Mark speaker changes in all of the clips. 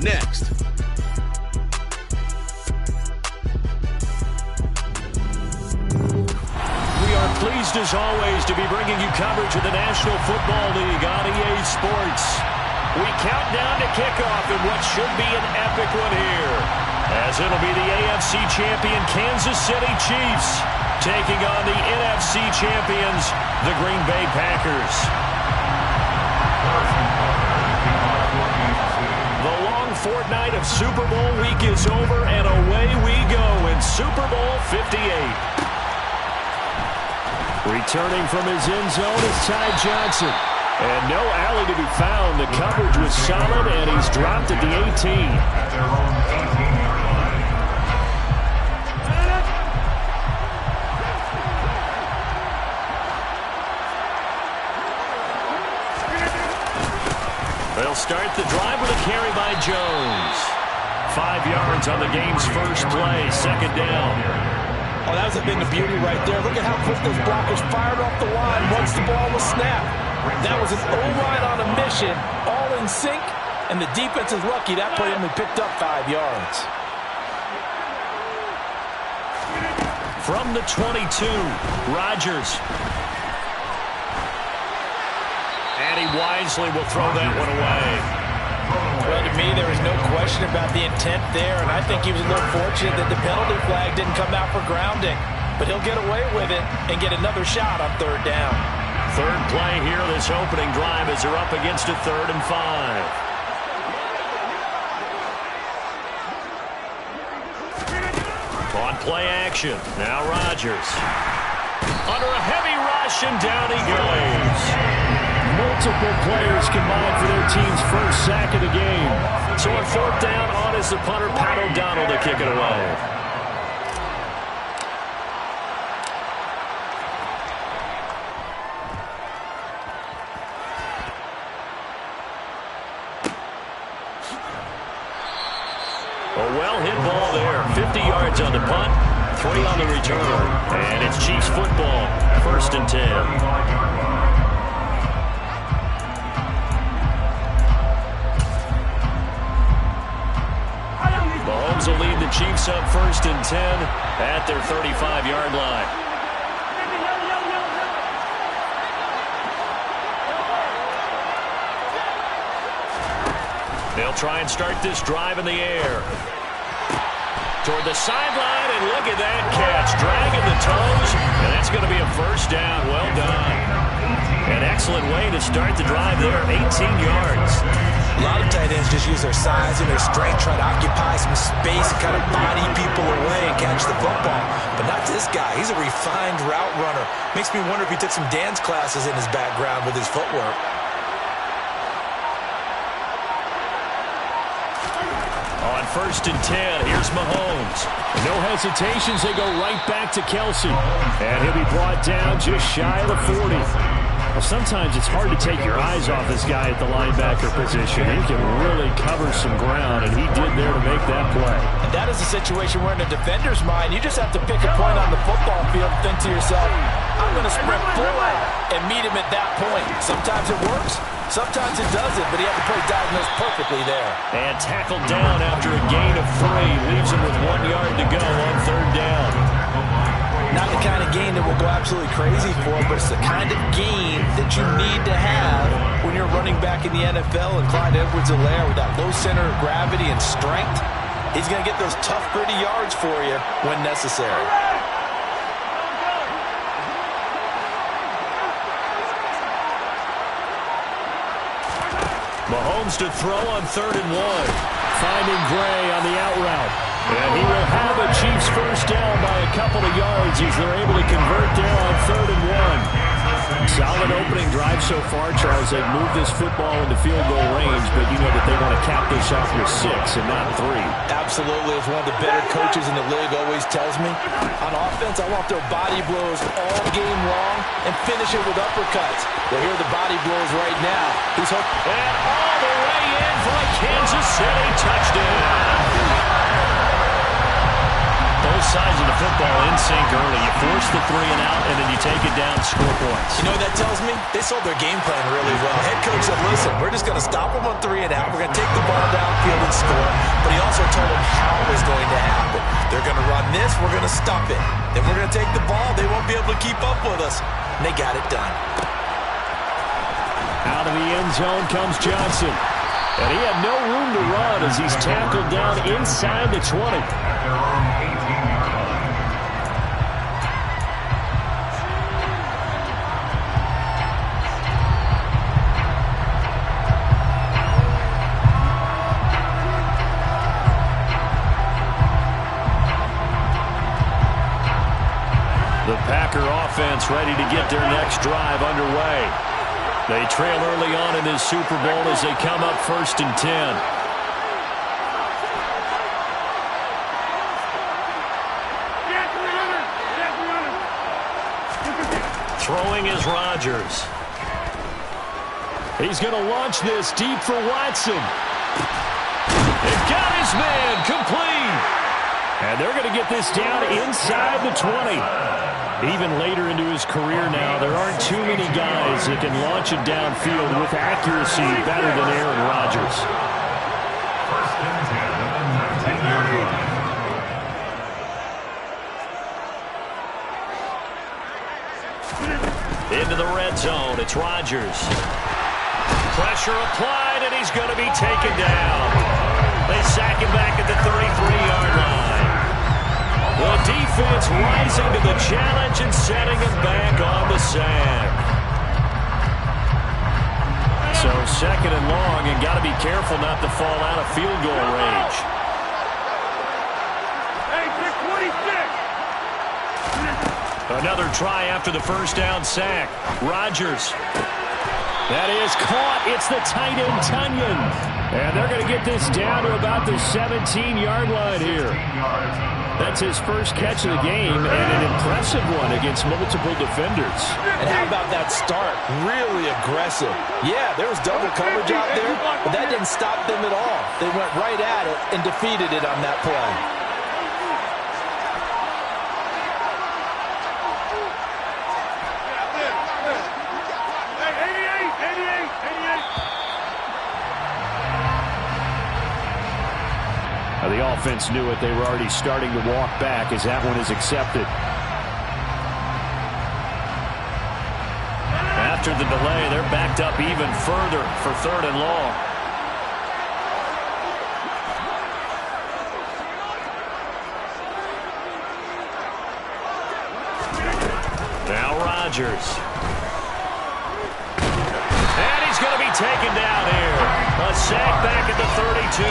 Speaker 1: next.
Speaker 2: We are pleased as always to be bringing you coverage of the National Football League on EA Sports. We count down to kickoff in what should be an epic one here, as it'll be the AFC champion Kansas City Chiefs taking on the NFC champions, the Green Bay Packers. The long fortnight of Super Bowl week is over, and away we go in Super Bowl 58. Returning from his end zone is Ty Johnson. And no alley to be found. The coverage was solid, and he's dropped at the 18. They'll start the drive with a carry by Jones. 5 yards on the game's first play, second down.
Speaker 3: Oh, that was a bit of beauty right there. Look at how quick those blockers fired off the line once the ball was snapped. That was an O-line on a mission, all in sync, and the defense is lucky that play only picked up 5 yards.
Speaker 2: From the 22, Rodgers. And he wisely will throw that one away.
Speaker 3: Well, to me, there was no question about the intent there, and I think he was a little fortunate that the penalty flag didn't come out for grounding. But he'll get away with it and get another shot on third down.
Speaker 2: Third play here, this opening drive, as they're up against a 3rd and 5. On play action, now Rodgers. Under a heavy rush, and down he goes. Multiple players combined for their team's first sack of the game. So on 4th down, on is the punter, Pat O'Donnell, to kick it away. A well-hit ball there. 50 yards on the punt, 3 on the return. And it's Chiefs football, 1st and 10. Mahomes will lead the Chiefs up 1st and 10 at their 35-yard line. They'll try and start this drive in the air. Toward the sideline, and look at that catch. Dragging the toes, and that's going to be a 1st down. Well done. An excellent way to start the drive there, 18 yards.
Speaker 3: A lot of tight ends just use their size and their strength, try to occupy some space and kind of body people away and catch the football. But not this guy. He's a refined route runner. Makes me wonder if he took some dance classes in his background with his footwork.
Speaker 2: On 1st and 10, here's Mahomes. No hesitations, they go right back to Kelsey. And he'll be brought down just shy of the 40. Well, sometimes it's hard to take your eyes off this guy at the linebacker position. He can really cover some ground, and he did there to make that play.
Speaker 3: And that is a situation where in a defender's mind, you just have to pick a point on the football field and think to yourself, I'm going to sprint full out and meet him at that point. Sometimes it works, sometimes it doesn't, but he had the play diagnosed perfectly there.
Speaker 2: And tackled down after a gain of 3. Leaves him with 1 yard to go on 3rd down.
Speaker 3: Not the kind of game that will go absolutely crazy for, but it's the kind of game that you need to have when you're running back in the NFL. And Clyde Edwards-Helaire, with that low center of gravity and strength, he's going to get those tough, gritty yards for you when necessary.
Speaker 2: Mahomes to throw on 3rd and 1. Finding Gray on the out route. And he will have a Chiefs 1st down by a couple of yards as they're able to convert there on 3rd and 1. Solid opening drive so far, Charles. They've moved this football into field goal range, but you know that they want to cap this off with 6 and not 3.
Speaker 3: Absolutely. As one of the better coaches in the league always tells me, on offense, I want their body blows all game long and finish it with uppercuts. Well, here are the body blows right now. He's hooked.
Speaker 2: And all the way in for a Kansas City touchdown. Both sides of the football in sync early. You force the 3 and out, and then you take it down, score points.
Speaker 3: You know what that tells me? They sold their game plan really well. Head coach said, listen, we're just going to stop them on 3 and out. We're going to take the ball downfield and score. But he also told them how it was going to happen. They're going to run this. We're going to stop it. Then we're going to take the ball. They won't be able to keep up with us. And they got it done.
Speaker 2: Out of the end zone comes Johnson. And he had no room to run as he's tackled down inside the 20. The Packer offense ready to get their next drive underway. They trail early on in this Super Bowl as they come up 1st and 10. Throwing is Rodgers. He's going to launch this deep for Watson. It got his man complete. And they're going to get this down inside the 20. Even later into his career now, there aren't too many guys that can launch it downfield with accuracy better than Aaron Rodgers. Into the red zone, it's Rodgers. Pressure applied, and he's going to be taken down. They sack him back at the 33-yard line. The defense rising to the challenge and setting him back on the sack. So 2nd and long, and got to be careful not to fall out of field goal range. Another try after the first down sack. Rodgers. That is caught. It's the tight end, Tunyon. And they're going to get this down to about the 17-yard line here. That's his first catch of the game, and an impressive one against multiple defenders.
Speaker 3: And how about that start? Really aggressive. Yeah, there was double coverage out there, but that didn't stop them at all. They went right at it and defeated it on that play.
Speaker 2: The offense knew it. They were already starting to walk back as that one is accepted. After the delay, they're backed up even further for 3rd and long. Now Rodgers. And he's going to be taken down here. A sack back at the 32.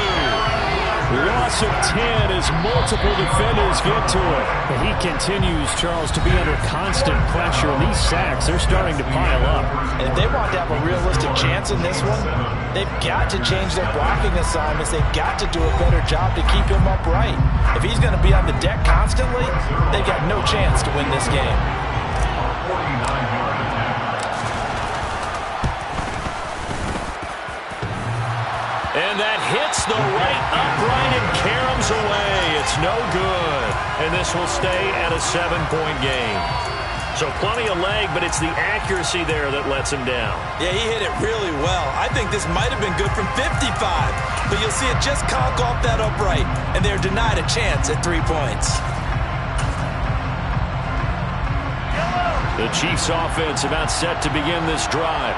Speaker 2: Loss of 10 as multiple defenders get to it. But he continues, Charles, to be under constant pressure. And these sacks, they're starting to pile up.
Speaker 3: And if they want to have a realistic chance in this one, they've got to change their blocking assignments. They've got to do a better job to keep him upright. If he's going to be on the deck constantly, they've got no chance to win this game.
Speaker 2: And that hits the right upright and caroms away. It's no good. And this will stay at a 7-point game. So plenty of leg, but it's the accuracy there that lets him down.
Speaker 3: Yeah, he hit it really well. I think this might have been good from 55. But you'll see it just conk off that upright. And they're denied a chance at 3 points.
Speaker 2: The Chiefs' offense about set to begin this drive.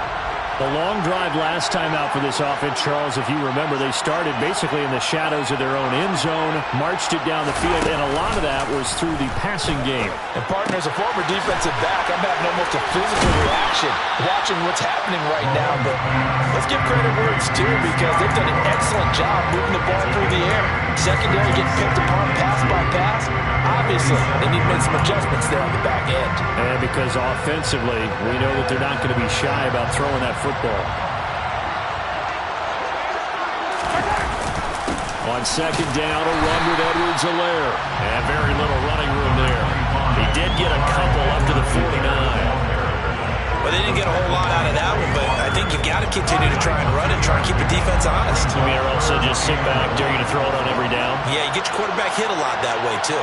Speaker 2: The long drive last time out for this offense, Charles, if you remember, they started basically in the shadows of their own end zone, marched it down the field, and a lot of that was through the passing game.
Speaker 3: And partner, as a former defensive back, I'm having almost a physical reaction watching what's happening right now. But let's give credit where it's due because they've done an excellent job moving the ball through the air. Secondary getting picked apart pass by pass. Obviously, they need to make some adjustments there on the back end.
Speaker 2: And because offensively, we know that they're not going to be shy about throwing that football. On 2nd down, a run with Edwards-Helaire. And very little running room there. He did get a couple up to the 49.
Speaker 3: Well, they didn't get a whole lot out of that one, but I think you got to continue to try and run and try and keep the defense honest.
Speaker 2: You mean, or else just sit back, dare you to throw it on every down?
Speaker 3: Yeah, you get your quarterback hit a lot that way, too.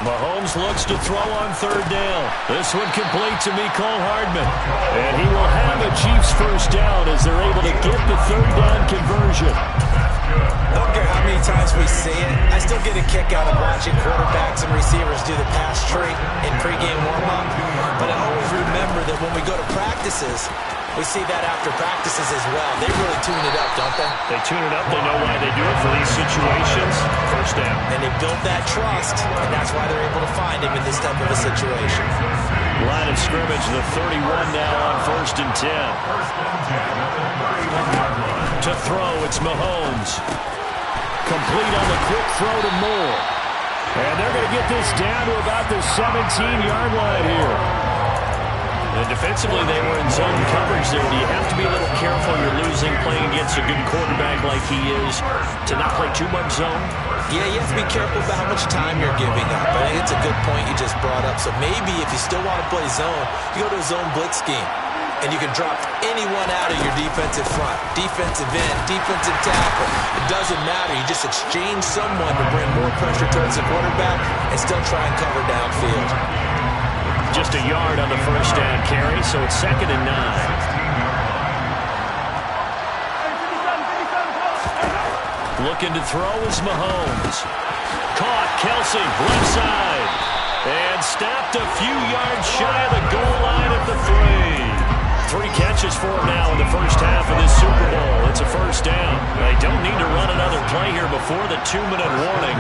Speaker 2: Mahomes looks to throw on third down. This one complete to Mecole Hardman. And he will have a Chiefs first down as they're able to get the third down conversion.
Speaker 3: I don't care how many times we see it. I still get a kick out of watching quarterbacks and receivers do the pass tree in pregame warm-up. But I always remember that when we go to practices, we see that after practices as well. They really tune it up, don't they?
Speaker 2: They tune it up. They know why they do it for these situations. First down.
Speaker 3: And they built that trust, and that's why they're able to find him in this type of a situation.
Speaker 2: Line of scrimmage, the 31 now on 1st and 10. To throw, it's Mahomes. Complete on the quick throw to Moore. And they're going to get this down to about the 17-yard line here. And defensively, they were in zone coverage there. Do you have to be a little careful? You're losing, playing against a good quarterback like he is, to not play too much zone?
Speaker 3: Yeah, you have to be careful about how much time you're giving up. I think it's a good point you just brought up. So maybe if you still want to play zone, you go to a zone blitz scheme. And you can drop anyone out of your defensive front. Defensive end, defensive tackle. It doesn't matter. You just exchange someone to bring more pressure towards the quarterback and still try and cover downfield.
Speaker 2: Just a yard on the first down carry, so it's 2nd and 9. Looking to throw is Mahomes. Caught, Kelsey, left side. And stopped a few yards shy of the goal line at the 3. 3 catches for him now in the first half of this Super Bowl. It's a first down. They don't need to run another play here before the 2-minute warning.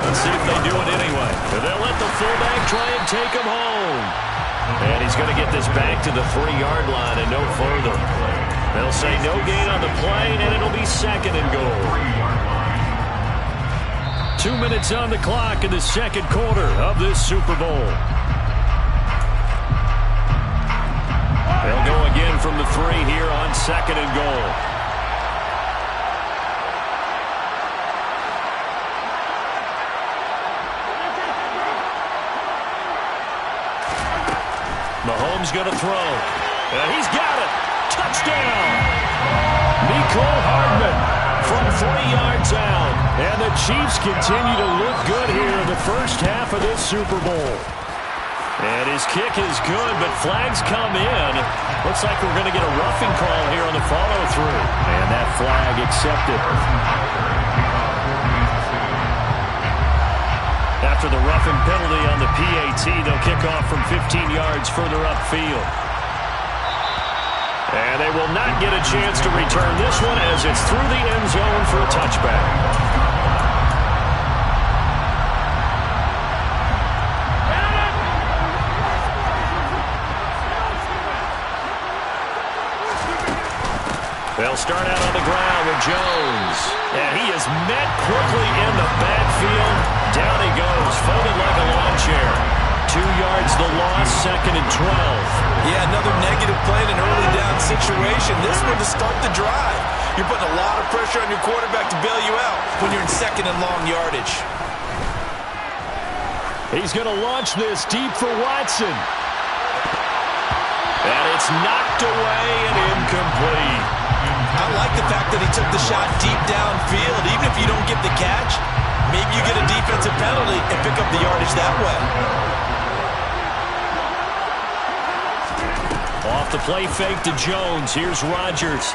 Speaker 2: Let's see if they do it anyway. And they'll let the fullback try and take him home. And he's going to get this back to the 3-yard line and no further. They'll say no gain on the play, and it'll be 2nd and goal. 2 minutes on the clock in the second quarter of this Super Bowl. They'll go again from the 3 here on 2nd and goal. Mahomes going to throw. And he's got it. Touchdown. Mecole Hardman from 3 yards out. And the Chiefs continue to look good here in the first half of this Super Bowl. And his kick is good, but flags come in. Looks like we're going to get a roughing call here on the follow-through. And that flag accepted. After the roughing penalty on the PAT, they'll kick off from 15 yards further upfield. And they will not get a chance to return this one as it's through the end zone for a touchback. They'll start out on the ground with Jones. And he is met quickly in the backfield. Down he goes, folded like a lawn chair. 2 yards the loss, 2nd and 12.
Speaker 3: Yeah, another negative play in an early down situation. This one to start the drive. You're putting a lot of pressure on your quarterback to bail you out when you're in 2nd and long yardage.
Speaker 2: He's going to launch this deep for Watson. And it's knocked away and incomplete.
Speaker 3: I like the fact that he took the shot deep downfield. Even if you don't get the catch, maybe you get a defensive penalty and pick up the yardage that way.
Speaker 2: Off the play fake to Jones. Here's Rodgers.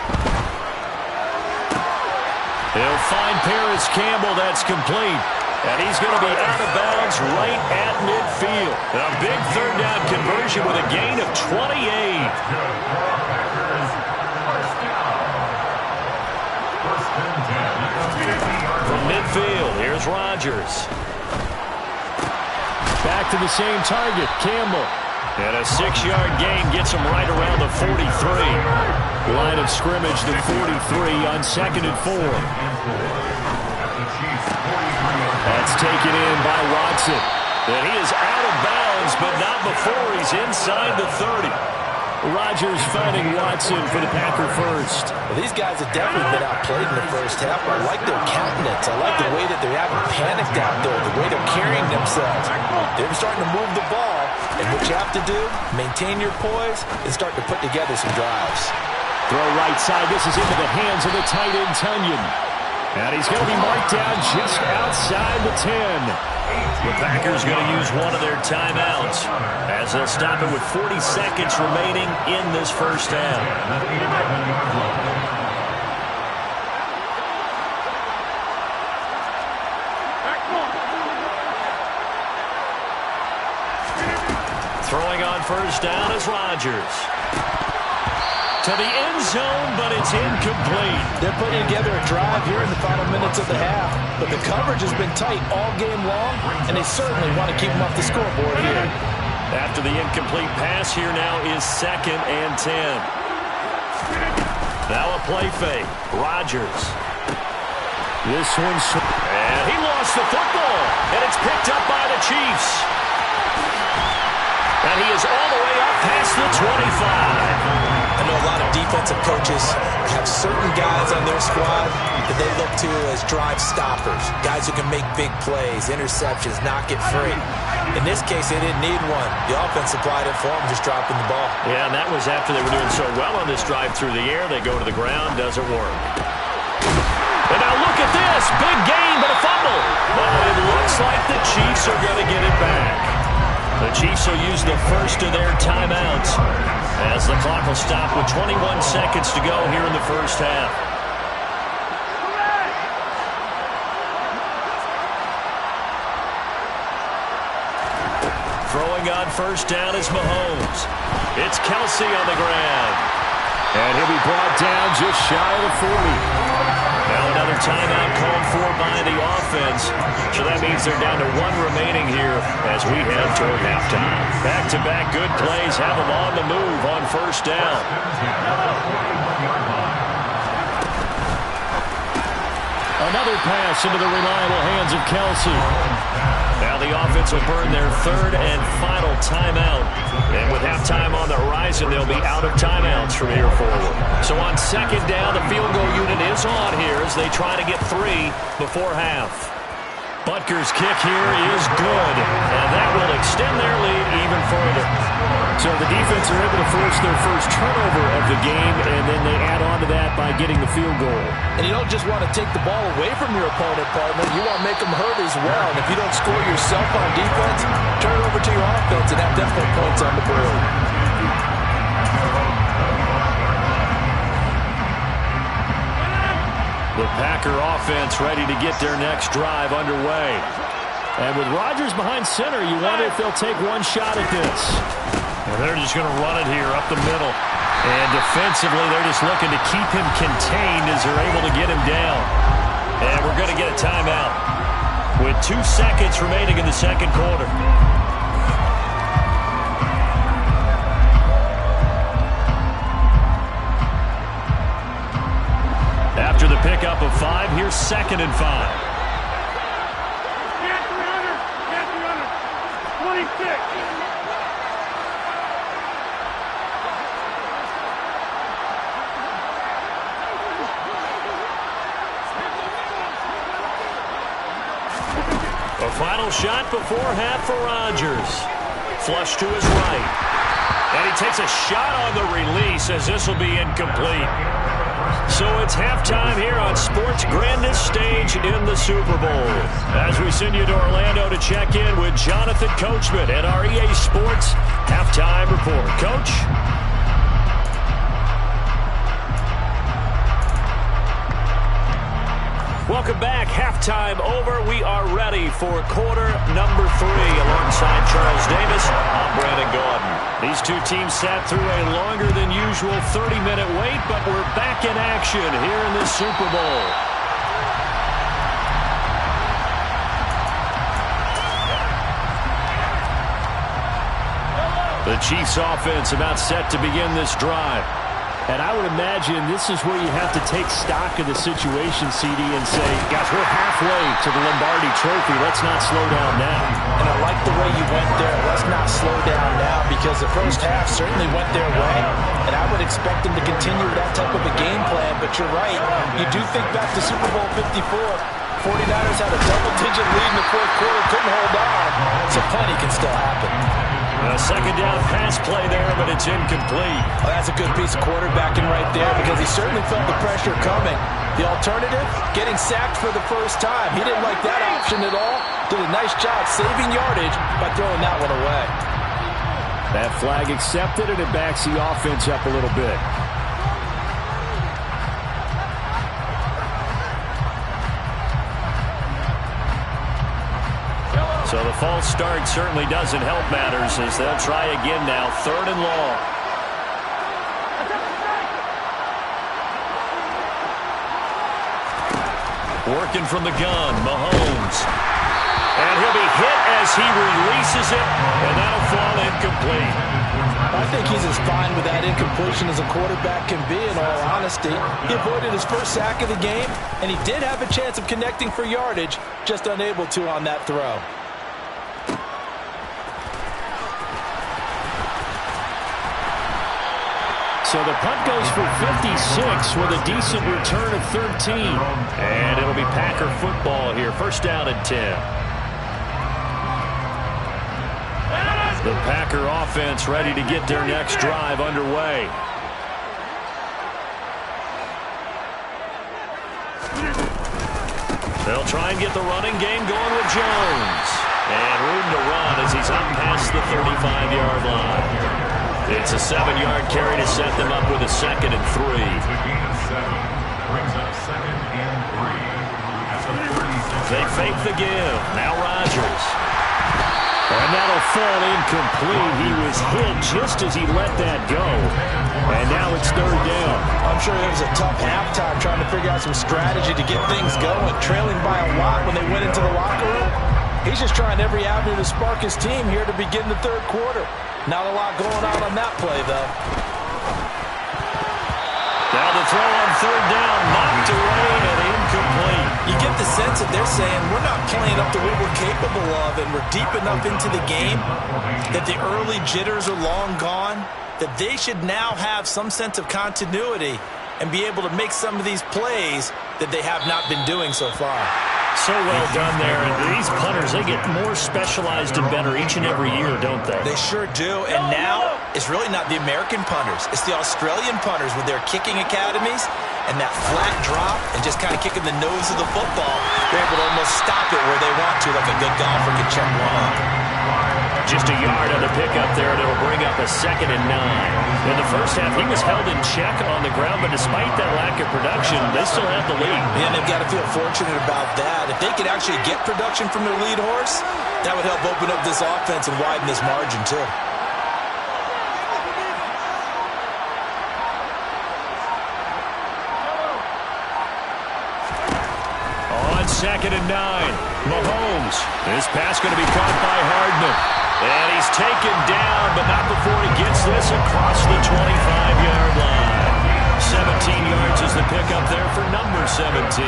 Speaker 2: He'll find Paris Campbell. That's complete. And he's going to be out of bounds right at midfield. A big third down conversion with a gain of 28. From midfield, here's Rodgers. Back to the same target, Campbell. And a 6-yard gain gets him right around the 43. Line of scrimmage, the 43 on 2nd and 4. That's taken in by Watson. And he is out of bounds, but not before he's inside the 30. Rodgers finding Watson for the Packer first.
Speaker 3: Well, these guys have definitely been outplayed in the first half. I like their countenance. I like the way that they're having panicked out there, the way they're carrying themselves. They're starting to move the ball. And what you have to do, maintain your poise and start to put together some drives.
Speaker 2: Throw right side. This is into the hands of the tight end, Tunyon. And he's going to be marked down just outside the 10. The Packers going to use one of their timeouts as they'll stop it with 40 seconds remaining in this first half. Throwing on first down is Rodgers. To the end zone, but it's incomplete.
Speaker 3: They're putting together a drive here in the final minutes of the half, but the coverage has been tight all game long, and they certainly want to keep them off the scoreboard here.
Speaker 2: After the incomplete pass, here now is 2nd and 10. Now a play fake. Rodgers. This one's... And he lost the football, and it's picked up by the Chiefs. And he is all the way up past the 25.
Speaker 3: I know a lot of defensive coaches have certain guys on their squad that they look to as drive stoppers, guys who can make big plays, interceptions, knock it free. In this case, they didn't need one. The offense supplied it for them, just dropping the ball.
Speaker 2: Yeah, and that was after they were doing so well on this drive through the air. They go to the ground, doesn't work. And now look at this. Big gain, but a fumble. But it looks like the Chiefs are going to get it back. The Chiefs will use the first of their timeouts as the clock will stop with 21 seconds to go here in the first half. Throwing on first down is Mahomes. It's Kelsey on the ground. And he'll be brought down just shy of the 40. Now another timeout called for by the offense. So that means they're down to 1 remaining here as we head toward halftime. Back-to-back good plays have them on the move on first down. Another pass into the reliable hands of Kelsey. Now the offense will burn their 3rd and final timeout. And with halftime on the horizon, they'll be out of timeouts from here forward. So on 2nd down, the field goal unit is on here as they try to get 3 before half. Butker's kick here is good, and that will extend their lead even further. So the defense are able to force their first turnover of the game, and then they add on to that by getting the field goal.
Speaker 3: And you don't just want to take the ball away from your opponent, partner. You want to make them hurt as well. And if you don't score yourself on defense, turn it over to your offense and have definite points on the board.
Speaker 2: The Packer offense ready to get their next drive underway. And with Rodgers behind center, you wonder if they'll take one shot at this. And they're just going to run it here up the middle. And defensively, they're just looking to keep him contained as they're able to get him down. And we're going to get a timeout with 2 seconds remaining in the second quarter. After the pickup of 5, here's 2nd and 5. A final shot before half for Rodgers. Flush to his right. And he takes a shot on the release as this will be incomplete. So it's halftime here on sports' grandest stage in the Super Bowl. As we send you to Orlando to check in with Jonathan Coachman at our EA Sports Halftime Report. Coach? Welcome back. Halftime over. We are ready for quarter number 3. Alongside Charles Davis, I'm Brandon Gaudin. These two teams sat through a longer than usual 30-minute wait, but we're back in action here in the Super Bowl. The Chiefs offense about set to begin this drive. And I would imagine this is where you have to take stock of the situation, CD, and say, guys, we're halfway to the Lombardi Trophy. Let's not slow down now.
Speaker 3: And I like the way you went there. Let's not slow down now, because the first half certainly went their way. And I would expect them to continue that type of a game plan. But you're right. You do think back to Super Bowl 54. 49ers had a double-digit lead in the fourth quarter, couldn't hold on. So plenty can still happen.
Speaker 2: A second down pass play there, but it's incomplete.
Speaker 3: Oh, that's a good piece of quarterbacking right there, because he certainly felt the pressure coming. The alternative, getting sacked for the first time. He didn't like that option at all. Did a nice job saving yardage by throwing that one away.
Speaker 2: That flag accepted, and it backs the offense up a little bit. So the false start certainly doesn't help matters as they'll try again now. 3rd and long. Working from the gun, Mahomes. And he'll be hit as he releases it, and that'll fall incomplete.
Speaker 3: I think he's as fine with that incompletion as a quarterback can be, in all honesty. He avoided his first sack of the game, and he did have a chance of connecting for yardage, just unable to on that throw.
Speaker 2: So the punt goes for 56 with a decent return of 13. And it'll be Packer football here. 1st down and 10. The Packer offense ready to get their next drive underway. They'll try and get the running game going with Jones. And room to run as he's up past the 35-yard line. It's a 7-yard carry to set them up with a 2nd and 3. They fake the give. Now Rodgers. And that'll fall incomplete. He was hit just as he let that go. And now it's 3rd down.
Speaker 3: I'm sure it was a tough halftime trying to figure out some strategy to get things going. Trailing by a lot when they went into the locker room. He's just trying every avenue to spark his team here to begin the 3rd quarter. Not a lot going on that play, though.
Speaker 2: Now the throw on 3rd down, knocked away and incomplete.
Speaker 3: You get the sense that they're saying we're not playing up to what we're capable of, and we're deep enough into the game that the early jitters are long gone, that they should now have some sense of continuity and be able to make some of these plays that they have not been doing so far.
Speaker 2: So well done there. And these punters, they get more specialized and better each and every year, don't they?
Speaker 3: They sure do. And now it's really not the American punters. It's the Australian punters with their kicking academies and that flat drop and just kind of kicking the nose of the football. They're able to almost stop it where they want to, like a good golfer can check one off.
Speaker 2: Just a yard on the pickup there, and it'll bring up a 2nd and 9. In the first half, he was held in check on the ground, but despite that lack of production, they still have the lead.
Speaker 3: And they've got to feel fortunate about that. If they could actually get production from their lead horse, that would help open up this offense and widen this margin, too.
Speaker 2: On 2nd and 9, Mahomes. This pass going to be caught by Hardman. And he's taken down, but not before he gets this across the 25-yard line. 17 yards is the pickup there for number 17.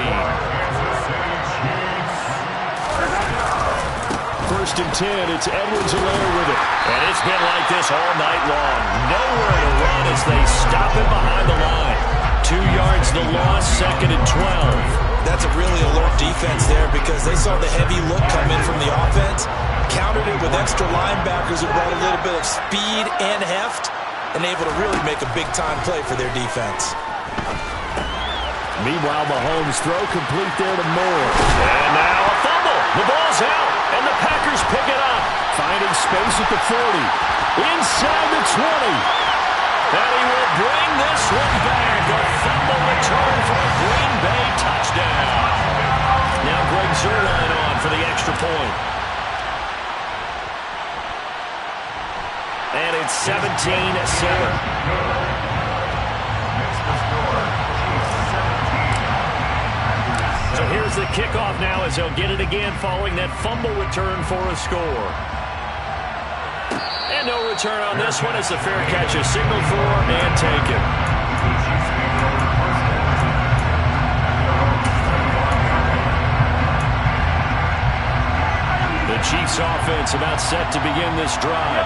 Speaker 2: 1st and 10, it's Edwards-Helaire with it. And it's been like this all night long. Nowhere to run as they stop him behind the line. 2 yards the loss, 2nd and 12.
Speaker 3: That's a really alert defense there because they saw the heavy look come in from the offense, countered it with extra linebackers who brought a little bit of speed and heft, and able to really make a big-time play for their defense.
Speaker 2: Meanwhile, Mahomes throw complete there to Moore. And now a fumble. The ball's out, and the Packers pick it up. Finding space at the 40. Inside the 20. And he will bring this one back. A fumble return for a Green Bay touchdown. Now Greg Zuerlein on for the extra point. And it's 17-7. So here's the kickoff now as they'll get it again following that fumble return for a score. And no return on this one as the fair catch is signaled for and taken. The Chiefs offense about set to begin this drive.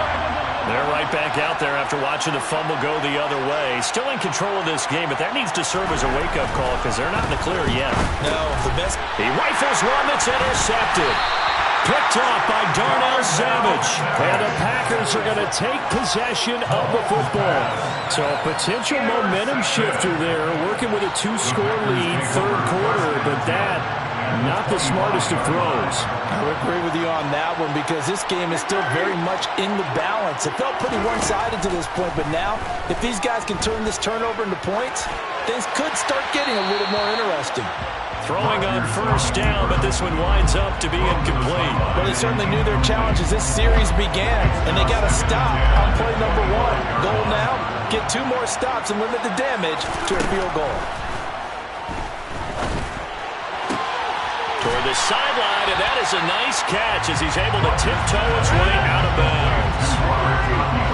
Speaker 2: They're right back out there after watching the fumble go the other way. Still in control of this game, but that needs to serve as a wake-up call because they're not in the clear yet.
Speaker 3: No, the best.
Speaker 2: He rifles one that's intercepted. Picked off by Darnell Savage. And the Packers are going to take possession of the football. So a potential momentum shifter there, working with a 2-score lead, third quarter, but that, not the smartest of throws.
Speaker 3: I would agree with you on that one because this game is still very much in the balance. It felt pretty one-sided to this point, but now, if these guys can turn this turnover into points, things could start getting a little more interesting.
Speaker 2: Throwing on first down, but this one winds up to be incomplete.
Speaker 3: Well, they certainly knew their challenge as this series began, and they got to stop on play number 1. Goal now, get 2 more stops and limit the damage to a field goal.
Speaker 2: Toward the sideline, and that is a nice catch as he's able to tiptoe his way out of bounds.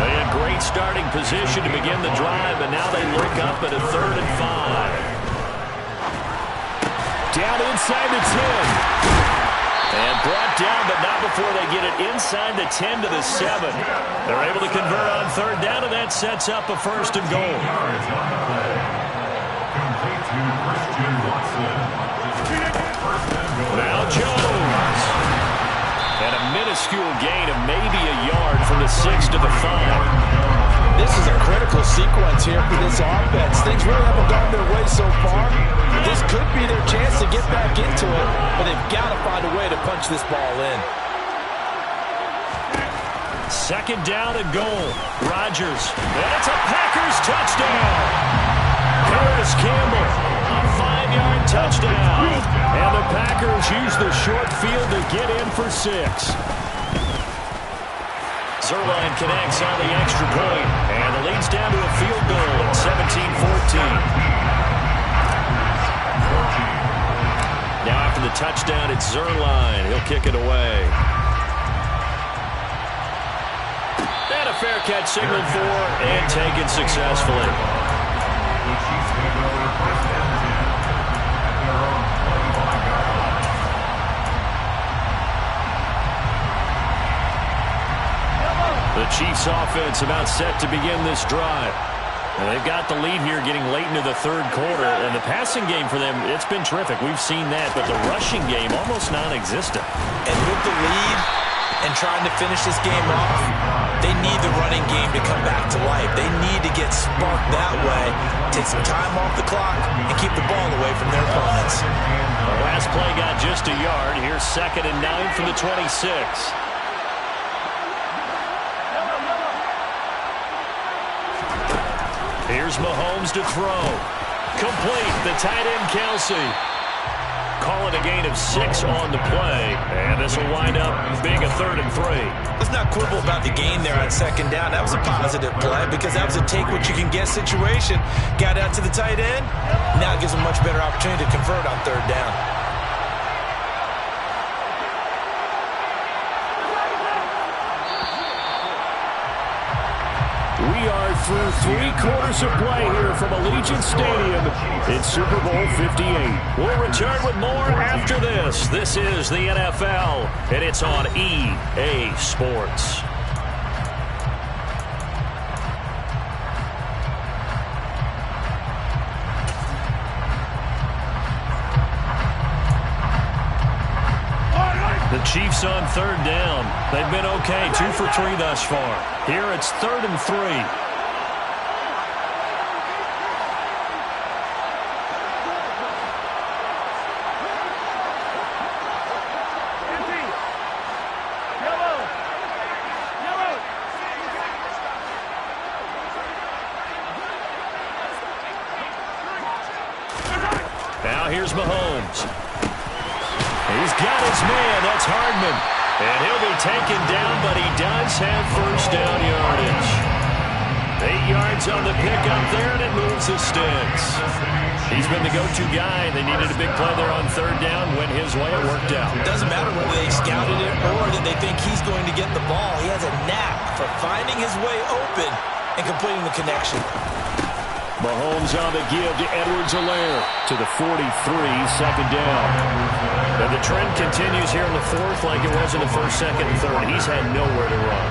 Speaker 2: They had great starting position to begin the drive, and now they look up at a 3rd and 5. Down inside the 10. And brought down, but not before they get it inside the 10 to the 7. They're able to convert on 3rd down, and that sets up a 1st and goal. Now Jones. And a minuscule gain of maybe a yard from the 6 to the 5.
Speaker 3: This is a critical sequence here for this offense. Things really haven't gone their way so far. This could be their chance to get back into it, but they've got to find a way to punch this ball in.
Speaker 2: 2nd down and goal. Rodgers. And it's a Packers touchdown. Paris Campbell. A 5-yard touchdown. And the Packers use the short field to get in for 6. Zerline connects on the extra point, and the lead's down to a field goal at 17-14. Now after the touchdown, it's Zerline. He'll kick it away. And a fair catch signaled for and taken successfully. The Chiefs offense about set to begin this drive. And they've got the lead here getting late into the 3rd quarter. And the passing game for them, it's been terrific. We've seen that. But the rushing game, almost non-existent.
Speaker 3: And with the lead and trying to finish this game off, they need the running game to come back to life. They need to get sparked that way, take some time off the clock, and keep the ball away from their opponents.
Speaker 2: The last play got just a yard. Here's 2nd and 9 from the 26. Here's Mahomes to throw. Complete. The tight end, Kelsey. Call it a gain of 6 on the play. And this will wind up being a 3rd and 3.
Speaker 3: Let's not quibble about the gain there on 2nd down. That was a positive play because that was a take-what-you-can-get situation. Got out to the tight end. Now it gives them a much better opportunity to convert on 3rd down.
Speaker 2: We are through 3 quarters of play here from Allegiant Stadium in Super Bowl 58. We'll return with more after this. This is the NFL, and it's on EA Sports. The Chiefs on 3rd down. They've been okay, 2 for 3 thus far. Here it's 3rd and 3. Now here's Mahomes. He's got his man. That's Hardman. And he'll be taken down, but he does have 1st down yardage. 8 yards on the pickup there, and it moves the sticks. He's been the go-to guy. They needed a big play there on 3rd down. Went his way. It worked out.
Speaker 3: It doesn't matter whether they scouted it or that they think he's going to get the ball. He has a knack for finding his way open and completing the connection.
Speaker 2: Mahomes on the give to Edwards-Helaire to the 43, 2nd down. And the trend continues here in the 4th like it was in the 1st, 2nd, and 3rd. He's had nowhere to run.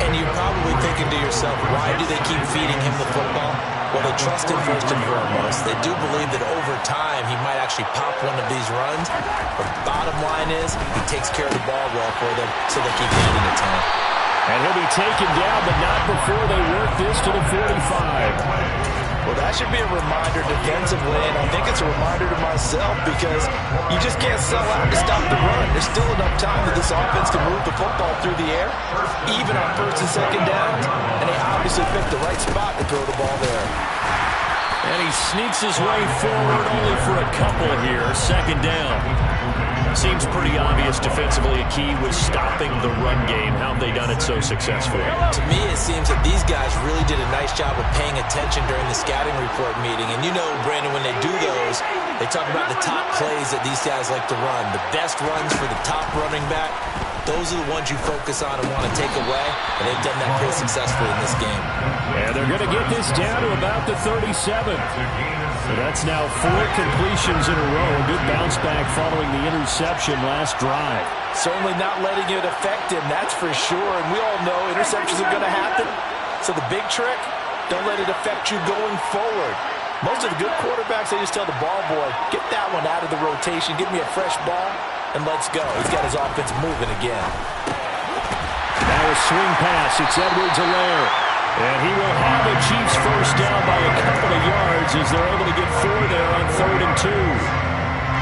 Speaker 3: And you're probably thinking to yourself, why do they keep feeding him the football? Well, they trust him first and foremost. They do believe that over time he might actually pop one of these runs. But the bottom line is he takes care of the ball well for them, so they keep handing it to him.
Speaker 2: And he'll be taken down, but not before they work this to the 45.
Speaker 3: Well, that should be a reminder defensively, and I think it's a reminder to myself because you just can't sell out to stop the run. There's still enough time that this offense can move the football through the air, even on first and second downs, and they obviously picked the right spot to throw the ball there.
Speaker 2: And he sneaks his way forward only for a couple here, second down. Seems pretty obvious defensively a key was stopping the run game. How have they done it so successfully?
Speaker 3: To me, it seems that these guys really did a nice job of paying attention during the scouting report meeting. And you know, Brandon, when they do those, they talk about the top plays that these guys like to run. The best runs for the top running back, those are the ones you focus on and want to take away. And they've done that pretty successfully in this game.
Speaker 2: And they're going to get this down to about the 37. So that's now 4 completions in a row. A good bounce back following the interception last drive.
Speaker 3: Certainly not letting it affect him, that's for sure. And we all know interceptions are going to happen. So the big trick, don't let it affect you going forward. Most of the good quarterbacks, they just tell the ball boy, get that one out of the rotation, give me a fresh ball, and let's go. He's got his offense moving again.
Speaker 2: Now a swing pass. It's Edwards-Helaire. And he will have the Chiefs first down by a couple of yards as they're able to get 4 there on 3rd and 2.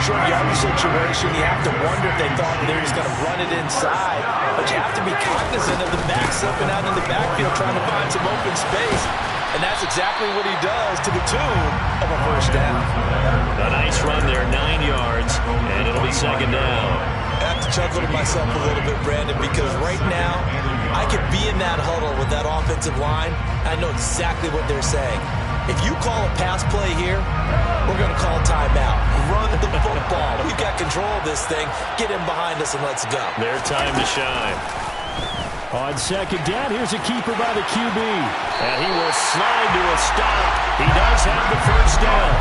Speaker 3: Short yardage situation, you have to wonder if they thought they were just going to run it inside. But you have to be cognizant of the back slipping out in the backfield trying to find some open space. And that's exactly what he does to the tune of a first down.
Speaker 2: A nice run there, 9 yards, and it'll be second down.
Speaker 3: I have to chuckle to myself a little bit, Brandon, because right now I could be in that huddle with that offensive line. I know exactly what they're saying. If you call a pass play here, we're going to call timeout. Run the football. We've got control of this thing. Get in behind us and let's go.
Speaker 2: Their time to shine. On second down, here's a keeper by the QB. And he will slide to a stop. He does have the first down.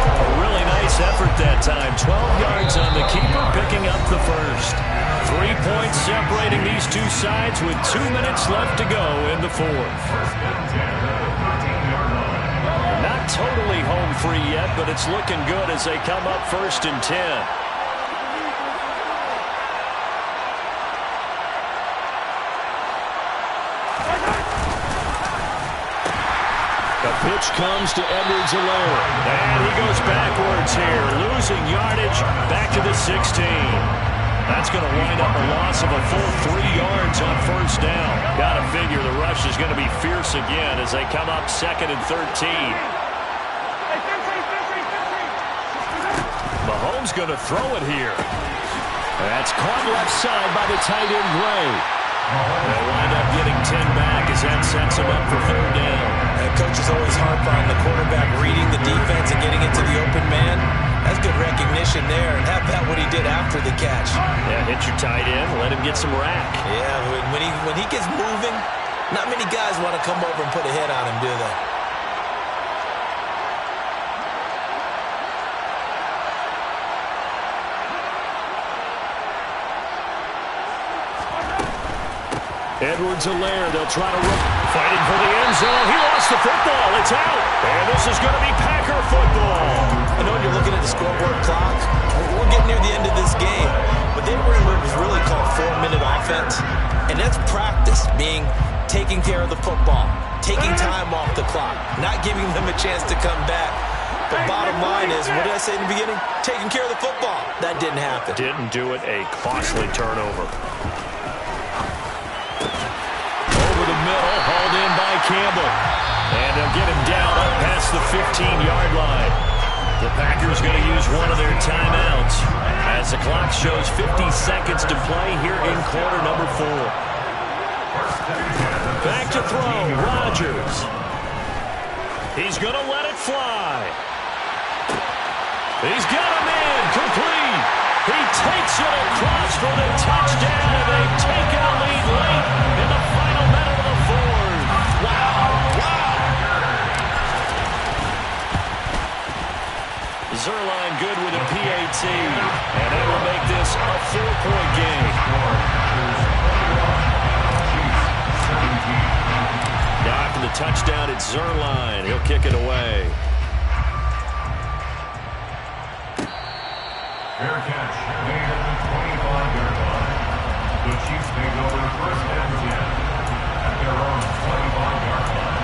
Speaker 2: A really nice effort that time. 12 yards on the keeper, picking up the first. 3 points separating these two sides with 2 minutes left to go in the fourth. Not totally home free yet, but it's looking good as they come up 1st and 10. The pitch comes to Edwards-Helaire. And he goes backwards here, losing yardage back to the 16. That's going to wind up a loss of a full 3 yards on first down. Got to figure the rush is going to be fierce again as they come up 2nd and 13. Mahomes going to throw it here. That's caught left side by the tight end Gray. They'll wind up getting 10 back as that sets him up for 3rd down.
Speaker 3: And coaches always harp on the quarterback reading the defense and getting into the open man. That's good recognition there, and how about what he did after the catch?
Speaker 2: Yeah, hit your tight end, let him get some rack.
Speaker 3: Yeah, when he gets moving, not many guys want to come over and put a hit on him, do they?
Speaker 2: Edwards-Helaire, they'll try to run. Fighting for the end zone. He lost the football. It's out. And this is going to be Packer football.
Speaker 3: I know when you're looking at the scoreboard clock, we're getting near the end of this game. But they were in what was really called 4-minute offense. And that's practice, being taking care of the football, taking time off the clock, not giving them a chance to come back. The bottom line is, what did I say in the beginning? Taking care of the football. That didn't happen.
Speaker 2: Didn't do it. A costly turnover. Middle, hauled in by Campbell. And they'll get him down up past the 15-yard line. The Packers going to use one of their timeouts as the clock shows 50 seconds to play here in quarter number 4. Back to throw, Rodgers. He's going to let it fly. He's got him in, complete. He takes it across for the touchdown, and they've taken a lead late in the final minute of the fourth. Wow. Zerline good with a PAT, and that will make this a 4-point game. Doc and the touchdown at Zerline. He'll kick it away.
Speaker 1: Fair catch made at the 25-yard line. The Chiefs take over first and 10 at their own 25-yard line.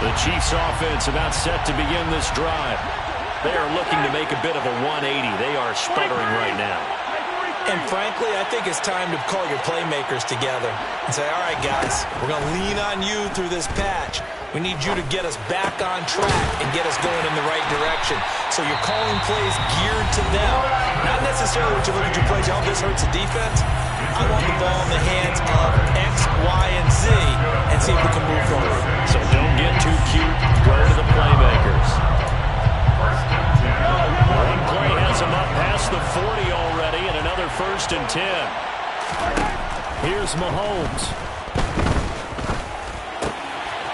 Speaker 2: The Chiefs offense about set to begin this drive. They are looking to make a bit of a 180. They are sputtering right now.
Speaker 3: And frankly, I think it's time to call your playmakers together and say, all right, guys, we're going to lean on you through this patch. We need you to get us back on track and get us going in the right direction. So you're calling plays geared to them. Not necessarily what you look at your plays, oh, this hurts the defense. I want the ball in the hands of X, Y, and Z and see if we can move forward.
Speaker 2: So don't get too cute. Go to the playmakers. One play has him up past the 40 already, and another 1st and 10. Here's Mahomes.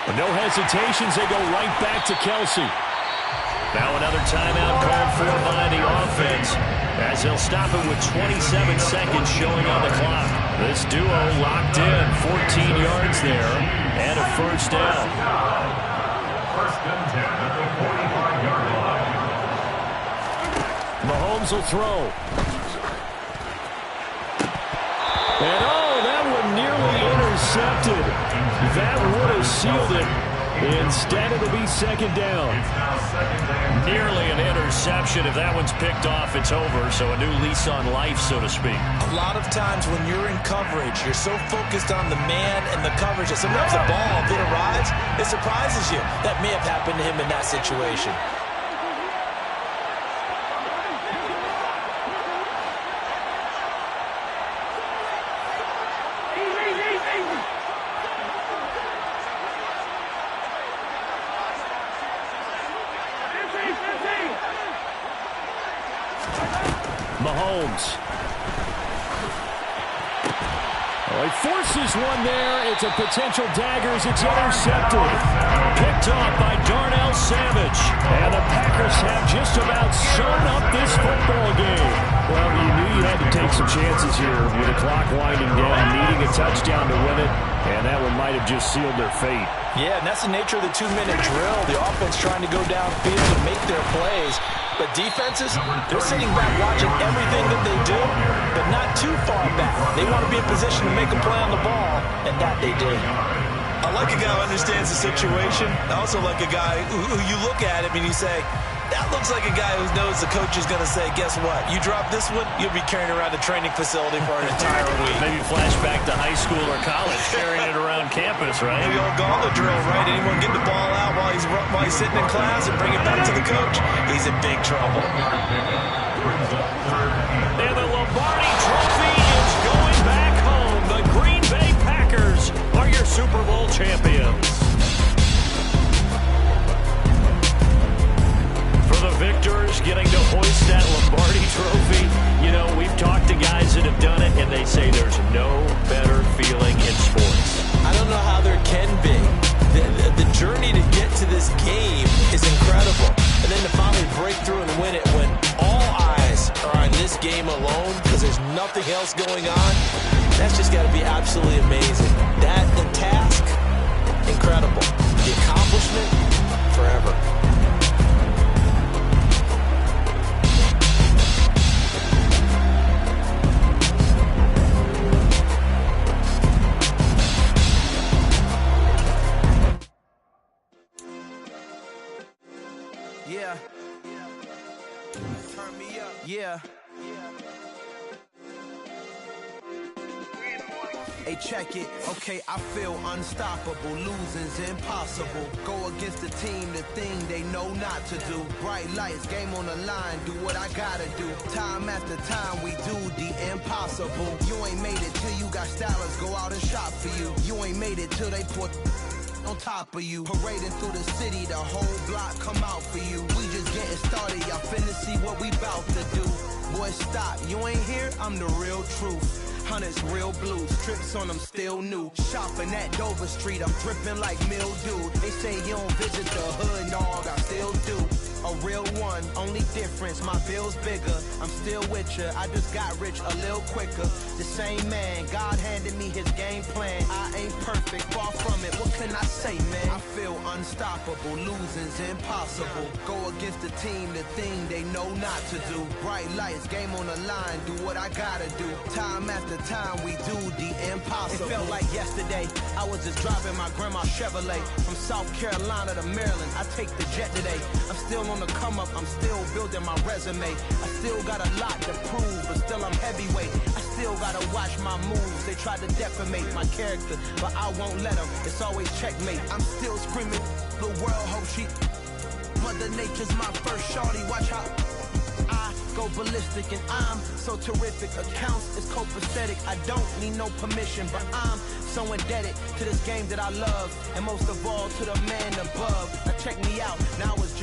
Speaker 2: With no hesitations, they go right back to Kelsey. Now another timeout called for by the offense, as they'll stop it with 27 seconds showing on the clock. This duo locked in, 14 yards there, and a 1st down.
Speaker 1: 1st and 10 at the 45-yard line.
Speaker 2: Mahomes will throw. And that one nearly intercepted. That would have sealed it. Instead, it'll be 2nd down. Nearly an interception. If that one's picked off, it's over. So a new lease on life, so to speak.
Speaker 3: A lot of times when you're in coverage, you're so focused on the man and the coverage that sometimes the ball, if it arrives, it surprises you. That may have happened to him in that situation.
Speaker 2: Mahomes. Oh, he forces one there. It's a potential dagger as it's intercepted. Picked off by Darnell Savage. And the Packers have just about sewn up this football game. Well, you knew you had to take some chances here with the clock winding down, needing a touchdown to win it. And that one might have just sealed their fate.
Speaker 3: Yeah, and that's the nature of the 2-minute drill. The offense trying to go downfield and make their plays. But defenses, they're sitting back watching everything that they do, but not too far back. They want to be in position to make a play on the ball, and that they did. I like a guy who understands the situation. I also like a guy who you look at him and you say, that looks like a guy who knows the coach is going to say, guess what? You drop this one, you'll be carrying around a training facility for an entire week.
Speaker 2: Maybe flashback to high school or college, carrying it around campus, right?
Speaker 3: Maybe old gauntlet drill, right? Anyone get the ball out while he's sitting in class and bring it back to the coach? He's in big trouble.
Speaker 2: And the Lombardi Trophy is going back home. The Green Bay Packers are your Super Bowl champions. The victors getting to hoist that Lombardi Trophy. You know, we've talked to guys that have done it, and they say there's no better feeling in sports.
Speaker 3: I don't know how there can be. The journey to get to this game is incredible. And then to finally break through and win it when all eyes are on this game alone because there's nothing else going on, that's just got to be absolutely amazing. The task, incredible. The accomplishment, forever.
Speaker 4: Yeah. Turn me up. Yeah. Hey, check it. Okay, I feel unstoppable. Losing's impossible. Go against the team, the thing they know not to do. Bright lights, game on the line. Do what I gotta do. Time after time, we do the impossible. You ain't made it till you got stylers go out and shop for you. You ain't made it till they put on top of you. Parading through the city, the whole block come out for you. We just getting started, y'all finna see what we bout to do. Boy, stop, you ain't here, I'm the real truth. Hunters, real blues, trips on them still new. Shopping at Dover Street, I'm dripping like mildew. They say you don't visit the hood, dog, I still do. a real one. Only difference, my bill's bigger. I'm still with ya, I just got rich a little quicker. The same man, God handed me his game plan. I ain't perfect, far from it, what can I say, man? I feel unstoppable, losing's impossible. Go against the team, the thing they know not to do. Bright lights, game on the line, do what I gotta do. Time after time, we do the impossible. It felt like yesterday, I was just driving my grandma's Chevrolet. From South Carolina to Maryland, I take the jet today. I'm still on the come up, I'm still building my resume. I still got a lot to prove, but still I'm heavyweight. I still gotta watch my moves. They try to defamate my character, but I won't let them. It's always checkmate. I'm still screaming, the world hope she. Mother Nature's my first shorty, watch how I go ballistic, and I'm so terrific. Accounts is copacetic. I don't need no permission, but I'm so indebted to this game that I love, and most of all to the man above. Now check me out, now it's